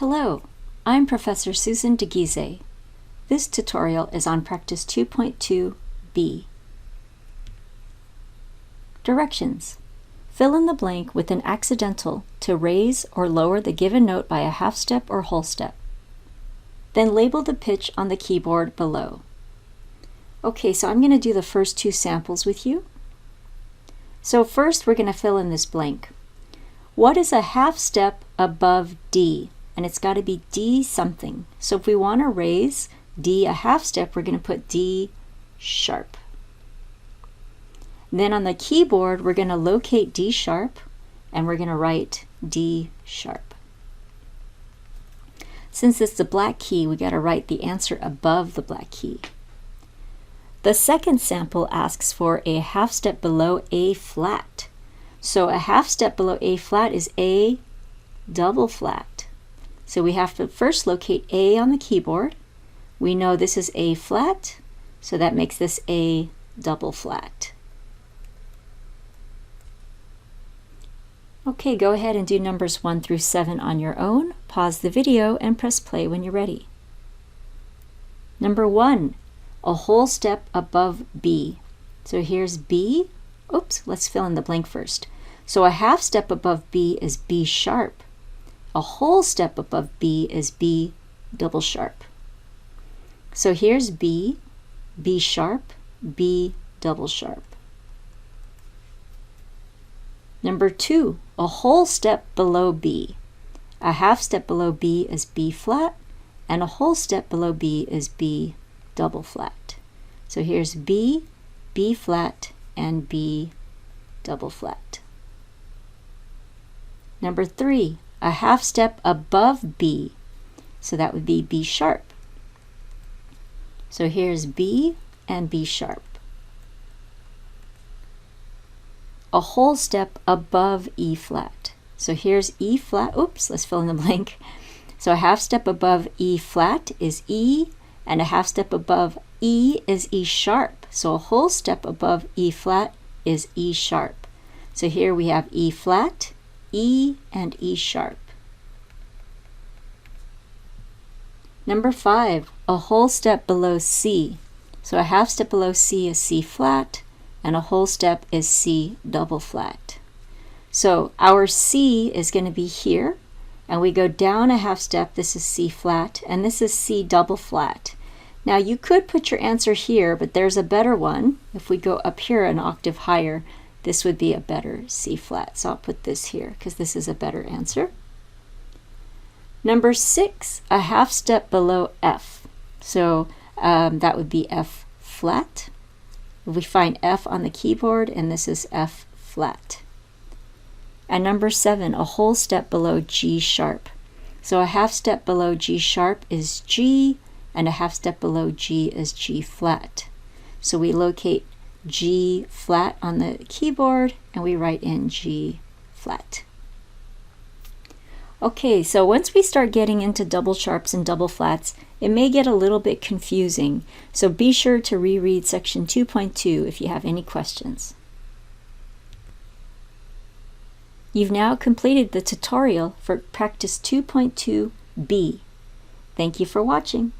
Hello, I'm Professor Susan DeGise. This tutorial is on Practice 2.2b. Directions. Fill in the blank with an accidental to raise or lower the given note by a half step or whole step. Then label the pitch on the keyboard below. Okay, so I'm going to do the first two samples with you. So first we're going to fill in this blank. What is a half step above D? And it's got to be D something. So if we want to raise D a half step, we're going to put D sharp. Then on the keyboard, we're going to locate D sharp, and we're going to write D sharp. Since it's the black key, we got to write the answer above the black key. The second sample asks for a half step below A flat. So a half step below A flat is A double flat. So we have to first locate A on the keyboard. We know this is A flat, so that makes this A double flat. Okay, go ahead and do numbers 1 through 7 on your own. Pause the video and press play when you're ready. Number 1, a whole step above B. So here's B. Oops, let's fill in the blank first. So a half step above B is B sharp. A whole step above B is B double sharp. So here's B, B sharp, B double sharp. Number 2, a whole step below B. A half step below B is B flat, and a whole step below B is B double flat. So here's B, B flat, and B double flat. Number 3, a half step above B. So that would be B sharp. So here's B and B sharp. A whole step above E flat. So here's E flat. Oops, let's fill in the blank. So a half step above E flat is E, and a half step above E is E sharp. So a whole step above E flat is E sharp. So here we have E flat, E, and E sharp. Number 5, a whole step below C. So a half step below C is C flat, and a whole step is C double flat. So our C is going to be here, and we go down a half step. This is C flat, and this is C double flat. Now you could put your answer here, but there's a better one. If we go up here an octave higher, this would be a better C flat. So I'll put this here because this is a better answer. Number 6, a half step below F. So that would be F flat. We find F on the keyboard, and this is F flat. And number 7, a whole step below G sharp. So a half step below G sharp is G, and a half step below G is G flat. So we locate G flat on the keyboard, and we write in G flat. Okay, so once we start getting into double sharps and double flats, it may get a little bit confusing. So be sure to reread section 2.2 if you have any questions. You've now completed the tutorial for practice 2.2b. Thank you for watching.